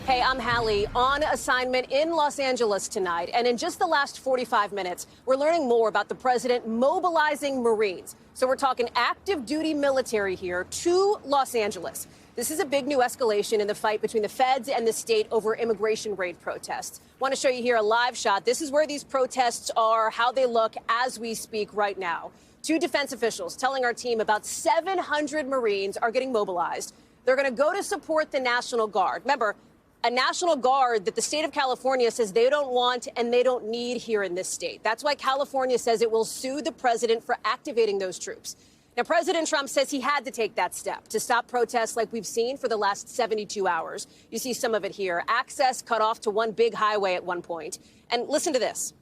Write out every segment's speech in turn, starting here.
Hey, I'm Hallie on assignment in Los Angeles tonight. And in just the last 45 minutes, we're learning more about the president mobilizing Marines. So we're talking active duty military here to Los Angeles. This is a big new escalation in the fight between the feds and the state over immigration raid protests. Want to show you here a live shot. This is where these protests are, how they look as we speak right now. Two defense officials telling our team about 700 Marines are getting mobilized. They're going to go to support the National Guard. Remember, a National Guard that the state of California says they don't want and they don't need here in this state. That's why California says it will sue the president for activating those troops. Now, President Trump says he had to take that step to stop protests like we've seen for the last 72 hours. You see some of it here. Access cut off to one big highway at one point. And listen to this.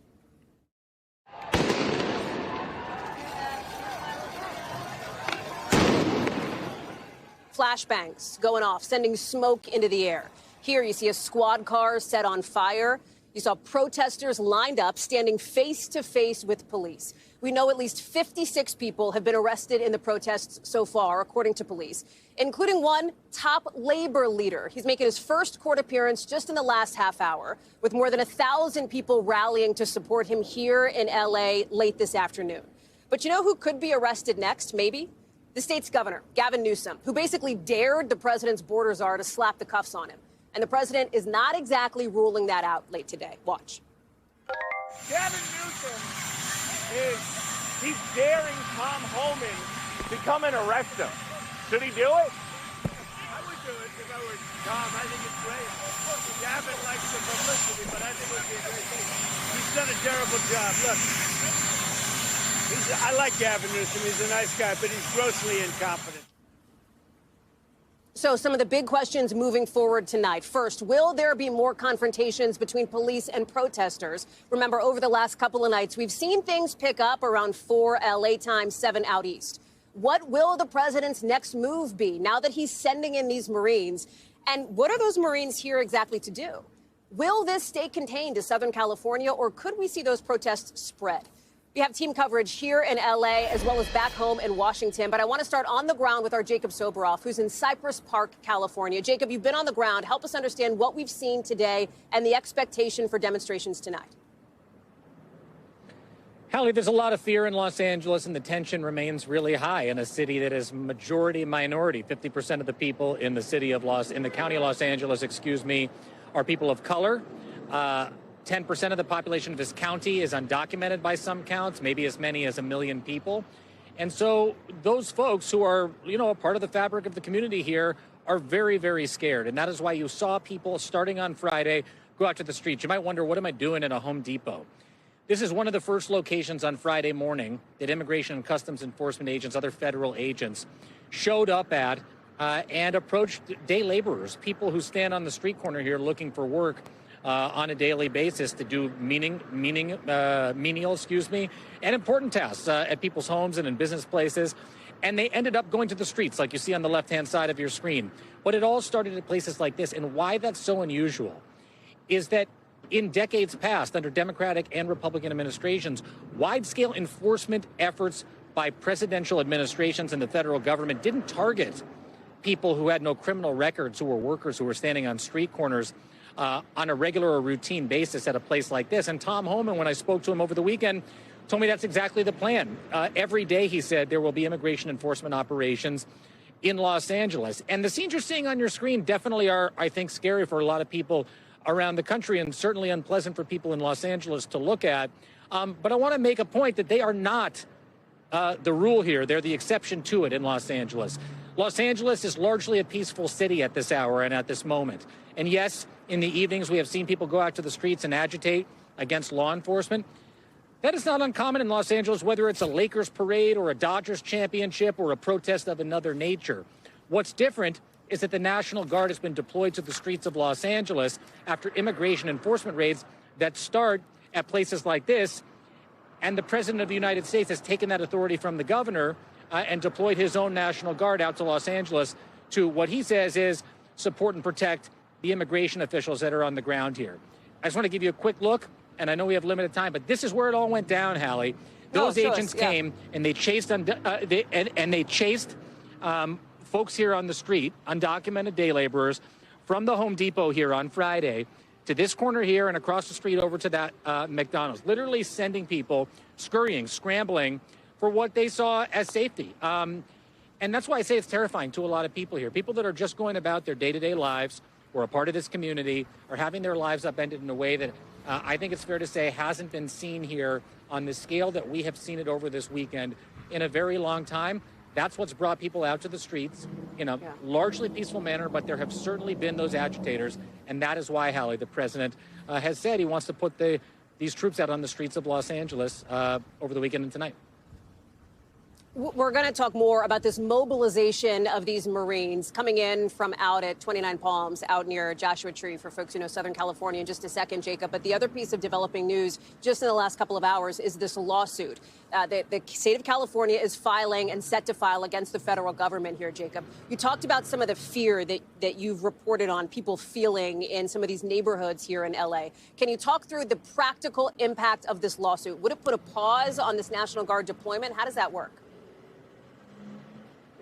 Flashbangs going off, sending smoke into the air. Here you see a squad car set on fire. You saw protesters lined up, standing face to face with police. We know at least 56 people have been arrested in the protests so far, according to police, including one top labor leader. He's making his first court appearance just in the last half hour, with more than 1,000 people rallying to support him here in L.A. late this afternoon. But you know who could be arrested next, maybe? The state's governor, Gavin Newsom, who basically dared the president's border czar to slap the cuffs on him. And the president is not exactly ruling that out late today. Watch. Gavin Newsom he's daring Tom Homan to come and arrest him. Should he do it? I would do it if I were Tom. I think it's great. Gavin likes the publicity, but I think it would be a great thing. He's done a terrible job. Look, I like Gavin Newsom. He's a nice guy, but he's grossly incompetent. So some of the big questions moving forward tonight. First, will there be more confrontations between police and protesters? Remember, over the last couple of nights, we've seen things pick up around 4 L.A. time, 7 out east. What will the president's next move be now that he's sending in these Marines? And what are those Marines here exactly to do? Will this stay contained to Southern California, or could we see those protests spread? We have team coverage here in L.A. as well as back home in Washington. But I want to start on the ground with our Jacob Soboroff, who's in Cypress Park, California. Jacob, you've been on the ground. Help us understand what we've seen today and the expectation for demonstrations tonight. Hallie, there's a lot of fear in Los Angeles, and the tension remains really high in a city that is majority minority. 50% of the people in the county of Los Angeles, are people of color. 10% of the population of this county is undocumented by some counts, maybe as many as 1 million people. And so those folks who are, a part of the fabric of the community here are very, very scared. And that is why you saw people starting on Friday go out to the streets. You might wonder, what am I doing in a Home Depot? This is one of the first locations on Friday morning that Immigration and Customs Enforcement agents, other federal agents, showed up at and approached day laborers, people who stand on the street corner here looking for work on a daily basis to do menial, and important tasks at people's homes and in business places. And they ended up going to the streets, like you see on the left-hand side of your screen. But it all started at places like this. And why that's so unusual is that in decades past, under Democratic and Republican administrations, wide-scale enforcement efforts by presidential administrations and the federal government didn't target people who had no criminal records, who were workers, who were standing on street corners on a regular or routine basis at a place like this. And Tom Homan, when I spoke to him over the weekend, told me that's exactly the plan. Every day, he said, there will be immigration enforcement operations in Los Angeles. And the scenes you're seeing on your screen definitely are, I think, scary for a lot of people around the country, and certainly unpleasant for people in Los Angeles to look at. But I want to make a point that they are not the rule here. They're the exception to it in Los Angeles. Los Angeles is largely a peaceful city at this hour and at this moment. And yes, in the evenings, we have seen people go out to the streets and agitate against law enforcement. That is not uncommon in Los Angeles, whether it's a Lakers parade or a Dodgers championship or a protest of another nature. What's different is that the National Guard has been deployed to the streets of Los Angeles after immigration enforcement raids that start at places like this. And the President of the United States has taken that authority from the governor and deployed his own National Guard out to Los Angeles to what he says is support and protect the immigration officials that are on the ground here. I just want to give you a quick look, and I know we have limited time, but this is where it all went down, Hallie. Those agents came and they chased folks here on the street, undocumented day laborers, from the Home Depot here on Friday to this corner here and across the street over to that McDonald's, literally sending people scurrying, scrambling for what they saw as safety. And that's why I say it's terrifying to a lot of people here. People that are just going about their day-to-day lives, or a part of this community, are having their lives upended in a way that I think it's fair to say hasn't been seen here on the scale that we have seen it over this weekend in a very long time. That's what's brought people out to the streets in a largely peaceful manner, but there have certainly been those agitators. And that is why, Hallie, the president has said he wants to put these troops out on the streets of Los Angeles over the weekend and tonight. We're going to talk more about this mobilization of these Marines coming in from out at 29 Palms, out near Joshua Tree, for folks who know Southern California, in just a second, Jacob. But the other piece of developing news just in the last couple of hours is this lawsuit. The state of California is filing and set to file against the federal government here, Jacob. You talked about some of the fear that you've reported on people feeling in some of these neighborhoods here in L.A. Can you talk through the practical impact of this lawsuit? Would it put a pause on this National Guard deployment? How does that work?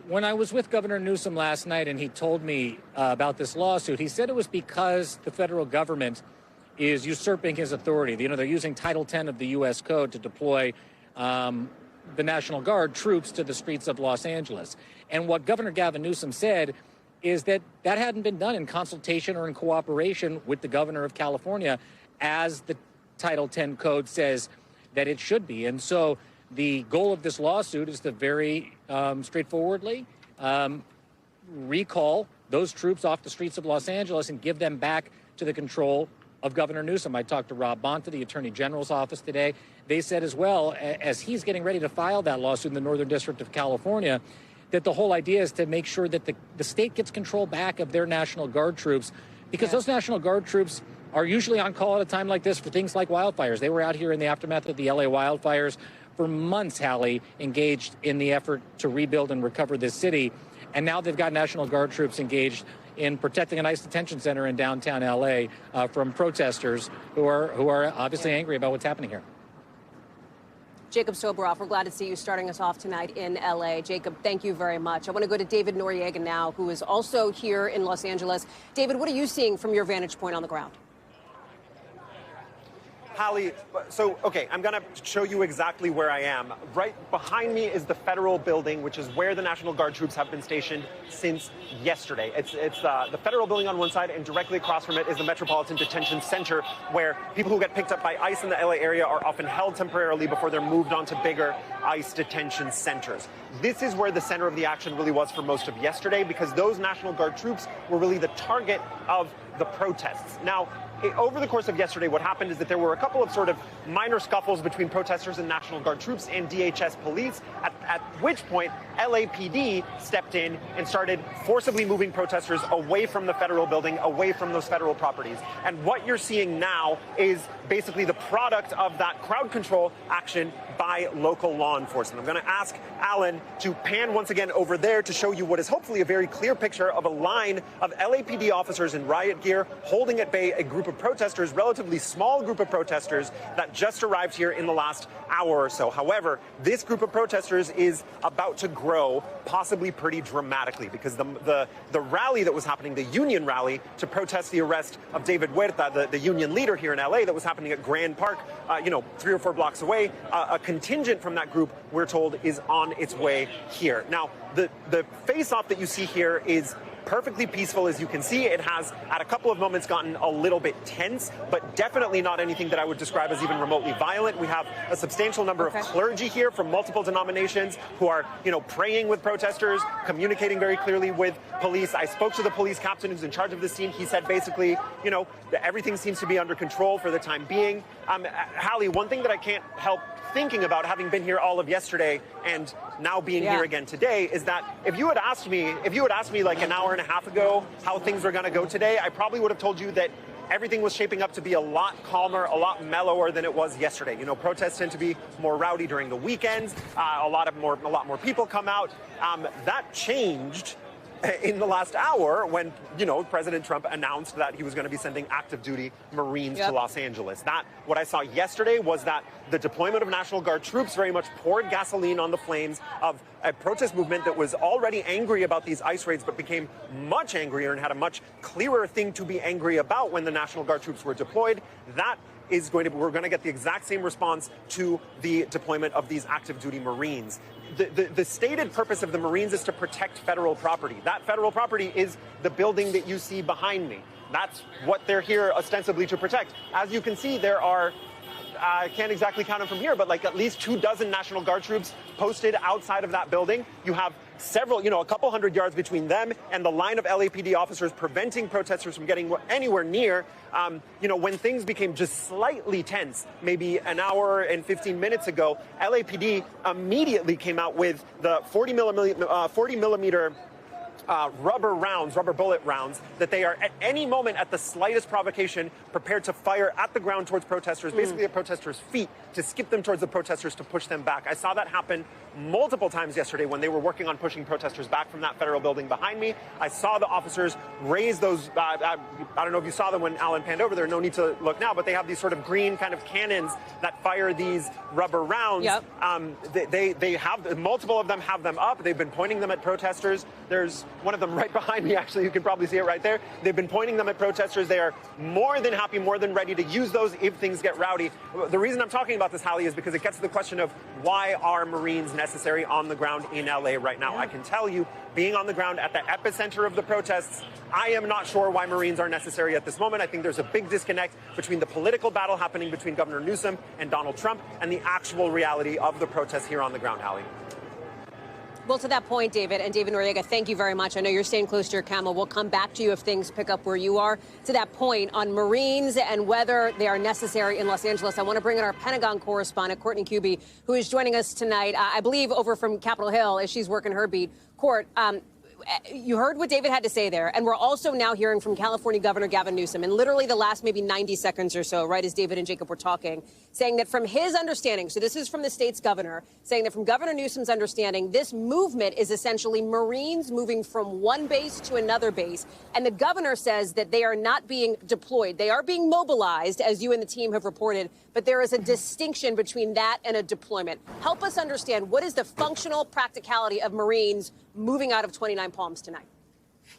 When I was with Governor Newsom last night and he told me about this lawsuit, he said it was because the federal government is usurping his authority. You know, they're using Title 10 of the U.S. Code to deploy the National Guard troops to the streets of Los Angeles. And what Governor Gavin Newsom said is that that hadn't been done in consultation or in cooperation with the governor of California, as the Title 10 code says that it should be. And so the goal of this lawsuit is to very straightforwardly recall those troops off the streets of Los Angeles and give them back to the control of Governor Newsom. I talked to Rob Bonta, the Attorney General's office today. They said as well, as he's getting ready to file that lawsuit in the Northern District of California, that the whole idea is to make sure that the state gets control back of their National Guard troops, because those National Guard troops are usually on call at a time like this for things like wildfires. They were out here in the aftermath of the LA wildfires for months, Hallie, engaged in the effort to rebuild and recover this city. And now they've got National Guard troops engaged in protecting an ICE detention center in downtown LA from protesters who are obviously angry about what's happening here. Jacob Soboroff, we're glad to see you starting us off tonight in L.A. Jacob, thank you very much. I want to go to David Noriega now, who is also here in Los Angeles. David, what are you seeing from your vantage point on the ground? Hallie, okay, I'm going to show you exactly where I am. Right behind me is the federal building, which is where the National Guard troops have been stationed since yesterday. It's the federal building on one side, and directly across from it is the Metropolitan Detention Center, where people who get picked up by ICE in the LA area are often held temporarily before they're moved on to bigger ICE detention centers. This is where the center of the action really was for most of yesterday, because those National Guard troops were really the target of the protests. Now, over the course of yesterday, what happened is that there were a couple of sort of minor scuffles between protesters and National Guard troops and DHS police, at which point LAPD stepped in and started forcibly moving protesters away from the federal building, away from those federal properties. And what you're seeing now is basically the product of that crowd control action by local law enforcement. I'm going to ask Alan to pan once again over there to show you what is hopefully a very clear picture of a line of LAPD officers in riot gear holding at bay a group of protesters, relatively small group of protesters that just arrived here in the last hour or so. However, this group of protesters is about to grow, possibly pretty dramatically, because the rally that was happening, the union rally to protest the arrest of David Huerta, the union leader here in LA, that was happening at Grand Park, 3 or 4 blocks away, a contingent from that group, we're told, is on its way here. Now, the face-off that you see here is perfectly peaceful. As you can see, it has at a couple of moments gotten a little bit tense, but definitely not anything that I would describe as even remotely violent. We have a substantial number of clergy here from multiple denominations who are, praying with protesters, communicating very clearly with police. I spoke to the police captain who's in charge of this scene. He said basically, everything seems to be under control for the time being. Hallie, one thing that I can't help thinking about, having been here all of yesterday and now being here again today, is that if you had asked me like an hour and a half ago how things were going to go today, I probably would have told you that everything was shaping up to be a lot calmer, a lot mellower than it was yesterday. Protests tend to be more rowdy during the weekends. A lot more people come out. That changed in the last hour when, President Trump announced that he was going to be sending active duty Marines to Los Angeles. What I saw yesterday was that the deployment of National Guard troops very much poured gasoline on the flames of a protest movement that was already angry about these ICE raids, but became much angrier and had a much clearer thing to be angry about when the National Guard troops were deployed. We're going to get the exact same response to the deployment of these active duty Marines. The stated purpose of the Marines is to protect federal property. That federal property is the building that you see behind me. That's what they're here ostensibly to protect. As you can see, there are, I can't exactly count them from here, but like at least 24 National Guard troops posted outside of that building. You have several, a couple hundred yards between them and the line of LAPD officers preventing protesters from getting anywhere near. When things became just slightly tense, maybe an hour and 15 minutes ago, LAPD immediately came out with the 40 millimeter rubber bullet rounds that they are at any moment, at the slightest provocation, prepared to fire at the ground towards protesters, basically at protesters' feet, to skip them towards the protesters, to push them back. I saw that happen multiple times yesterday when they were working on pushing protesters back from that federal building behind me. I saw the officers raise those, I don't know if you saw them when Alan panned over there, no need to look now, but they have these sort of green kind of cannons that fire these rubber rounds. They have, multiple of them have them up. They've been pointing them at protesters. There's one of them right behind me, actually. You can probably see it right there. They've been pointing them at protesters. They are more than happy, more than ready to use those if things get rowdy. The reason I'm talking about this, Hallie, is because it gets to the question of why are Marines necessary on the ground in LA right now? I can tell you, being on the ground at the epicenter of the protests, I am not sure why Marines are necessary at this moment. I think there's a big disconnect between the political battle happening between Governor Newsom and Donald Trump and the actual reality of the protests here on the ground, Hallie. Well, to that point, David, and David Noriega, thank you very much. I know you're staying close to your camera. We'll come back to you if things pick up where you are. To that point, on Marines and whether they are necessary in Los Angeles, I want to bring in our Pentagon correspondent, Courtney Kube, who is joining us tonight, I believe, over from Capitol Hill as she's working her beat. Court, you heard what David had to say there, and we're also now hearing from California Governor Gavin Newsom in literally the last maybe 90 seconds or so, right as David and Jacob were talking, saying that from his understanding, so this is from the state's governor, saying that from Governor Newsom's understanding, this movement is essentially Marines moving from one base to another base, and the governor says that they are not being deployed. They are being mobilized, as you and the team have reported, but there is a distinction between that and a deployment. Help us understand, what is the functional practicality of Marines moving out of 29 Palms tonight?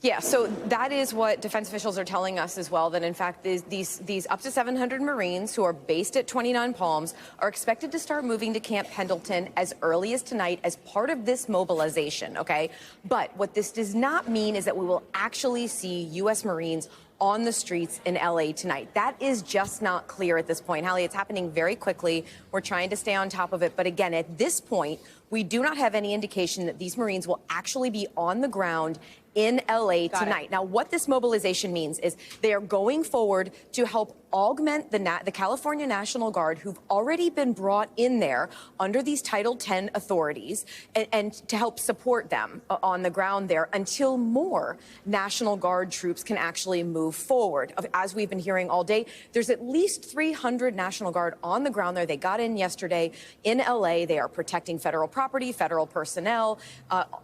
Yeah, so that is what defense officials are telling us as well, that in fact these up to 700 Marines who are based at 29 Palms are expected to start moving to Camp Pendleton as early as tonight as part of this mobilization, okay? But what this does not mean is that we will actually see U.S. Marines on the streets in LA tonight. That is just not clear at this point. Hallie, it's happening very quickly. We're trying to stay on top of it. But again, at this point, we do not have any indication that these Marines will actually be on the ground in LA tonight. Now, what this mobilization means is they are going forward to help augment the California National Guard, who've already been brought in there under these Title X authorities, and to help support them on the ground there until more National Guard troops can actually move forward. As we've been hearing all day, there's at least 300 National Guard on the ground there. They got in yesterday in LA. They are protecting federal property, federal personnel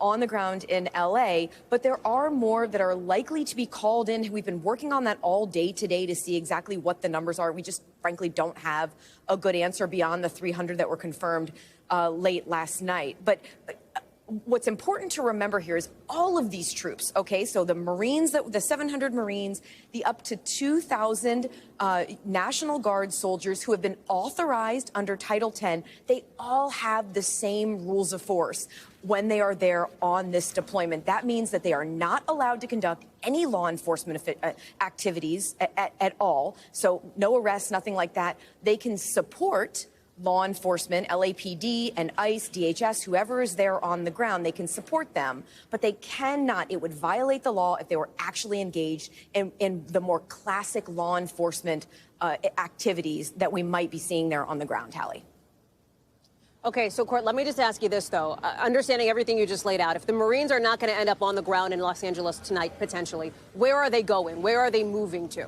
on the ground in LA, but there are more that are likely to be called in. We've been working on that all day today to see exactly what the numbers are. We just frankly don't have a good answer beyond the 300 that were confirmed late last night. But what's important to remember here is all of these troops, okay? So the Marines, the 700 Marines, the up to 2,000 National Guard soldiers who have been authorized under Title X, they all have the same rules of force when they are there on this deployment. That means that they are not allowed to conduct any law enforcement activities at all. So no arrests, nothing like that. They can support law enforcement, LAPD and ICE, DHS, whoever is there on the ground, they can support them, but they cannot, it would violate the law if they were actually engaged in the more classic law enforcement activities that we might be seeing there on the ground, Hallie. Okay, so Court, let me just ask you this, though. Understanding everything you just laid out, if the Marines are not going to end up on the ground in Los Angeles tonight, potentially, where are they going? Where are they moving to?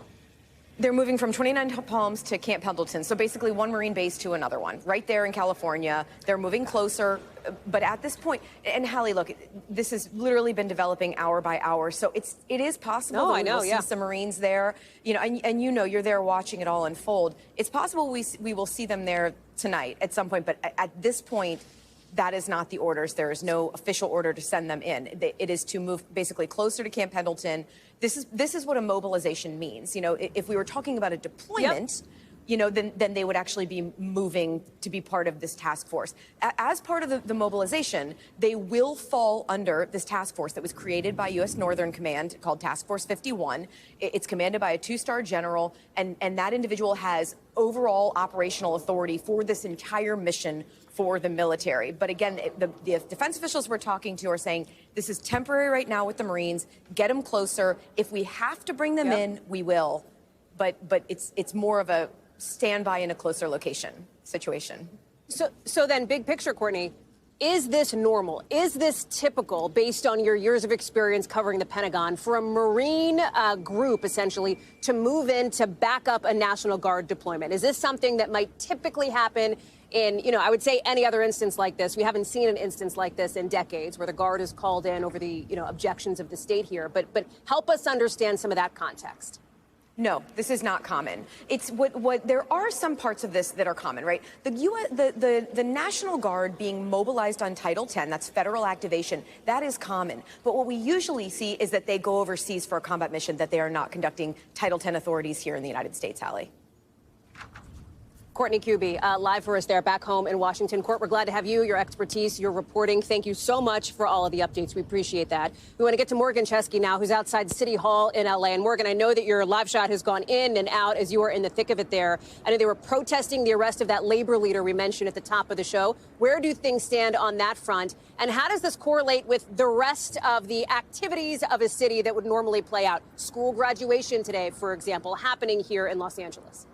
They're moving from 29 Palms to Camp Pendleton, so basically one Marine base to another one, right there in California. They're moving closer, but at this point, and Hallie, look, this has literally been developing hour by hour, so it is possible that we will see some Marines there, you know, and you know, you're there watching it all unfold. It's possible we will see them there tonight at some point, but at this point, that is not the orders. There is no official order to send them in. It is to move basically closer to Camp Pendleton. This is what a mobilization means. You know, if we were talking about a deployment, you know, then they would actually be moving to be part of this task force. As part of the mobilization, they will fall under this task force that was created by U.S. Northern Command called Task Force 51. It's commanded by a 2-star general, and that individual has overall operational authority for this entire mission for the military. But again, the defense officials we're talking to are saying this is temporary right now with the Marines. Get them closer. If we have to bring them in, we will. But it's more of a standby in a closer location situation. So then, big picture, Courtney, is this normal? Is this typical, based on your years of experience covering the Pentagon, for a Marine group, essentially, to move in to back up a National Guard deployment? Is this something that might typically happen in, you know, I would say any other instance like this? We haven't seen an instance like this in decades where the Guard is called in over the, you know, objections of the state here. But help us understand some of that context. No, this is not common. It's what there are some parts of this that are common, right? The National Guard being mobilized on Title 10, that's federal activation, that is common. But what we usually see is that they go overseas for a combat mission, that they are not conducting Title 10 authorities here in the United States, Hallie. Courtney Kube, live for us there back home in Washington. Court, we're glad to have you, your expertise, your reporting. Thank you so much for all of the updates. We appreciate that. We want to get to Morgan Chesky now, who's outside City Hall in L.A. And Morgan, I know that your live shot has gone in and out as you are in the thick of it there. I know they were protesting the arrest of that labor leader we mentioned at the top of the show. Where do things stand on that front? And how does this correlate with the rest of the activities of a city that would normally play out? School graduation today, for example, happening here in Los Angeles.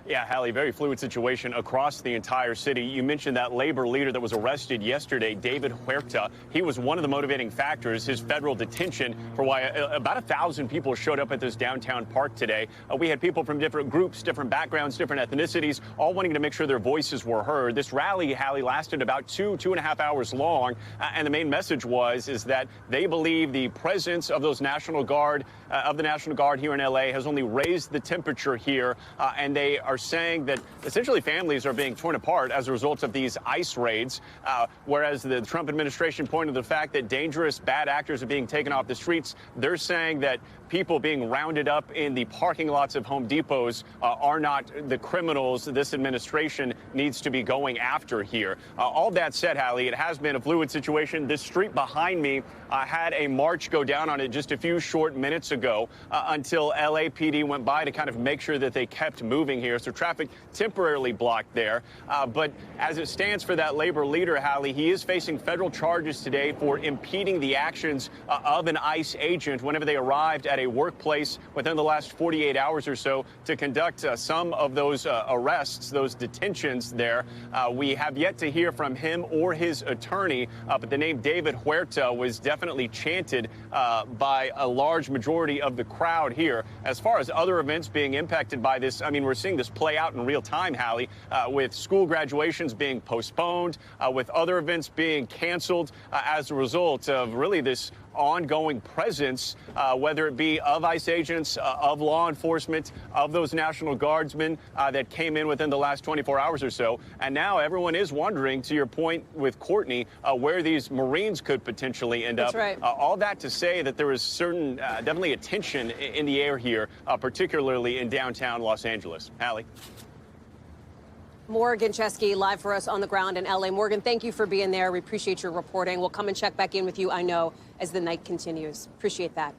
Yeah, Hallie, very fluid situation across the entire city. You mentioned that labor leader that was arrested yesterday, David Huerta. He was one of the motivating factors, his federal detention, for why about 1,000 people showed up at this downtown park today. We had people from different groups, different backgrounds, different ethnicities, all wanting to make sure their voices were heard. This rally, Hallie, lasted about 2.5 hours long. And the main message is that they believe the presence of those National Guard, of the National Guard here in L.A. has only raised the temperature here. And they are saying that essentially families are being torn apart as a result of these ICE raids, whereas the Trump administration pointed to the fact that dangerous bad actors are being taken off the streets. They're saying that people being rounded up in the parking lots of Home Depots are not the criminals this administration needs to be going after here. All that said, Hallie, it has been a fluid situation. This street behind me had a march go down on it just a few short minutes ago until LAPD went by to kind of make sure that they kept moving here. So traffic temporarily blocked there. But as it stands for that labor leader, Hallie, he is facing federal charges today for impeding the actions of an ICE agent whenever they arrived at a workplace within the last 48 hours or so to conduct some of those arrests, those detentions there. We have yet to hear from him or his attorney, but the name David Huerta was definitely chanted by a large majority of the crowd here. As far as other events being impacted by this, I mean, we're seeing this play out in real time, Hallie, with school graduations being postponed, with other events being canceled as a result of really this ongoing presence, whether it be of ICE agents, of law enforcement, of those National Guardsmen that came in within the last 24 hours or so. And now everyone is wondering, to your point with Courtney, where these Marines could potentially end up. That's right. All that to say that there is certain, definitely a tension in the air here, particularly in downtown Los Angeles. Hallie. Morgan Chesky, live for us on the ground in L.A. Morgan, thank you for being there. We appreciate your reporting. We'll come and check back in with you, I know, as the night continues. Appreciate that.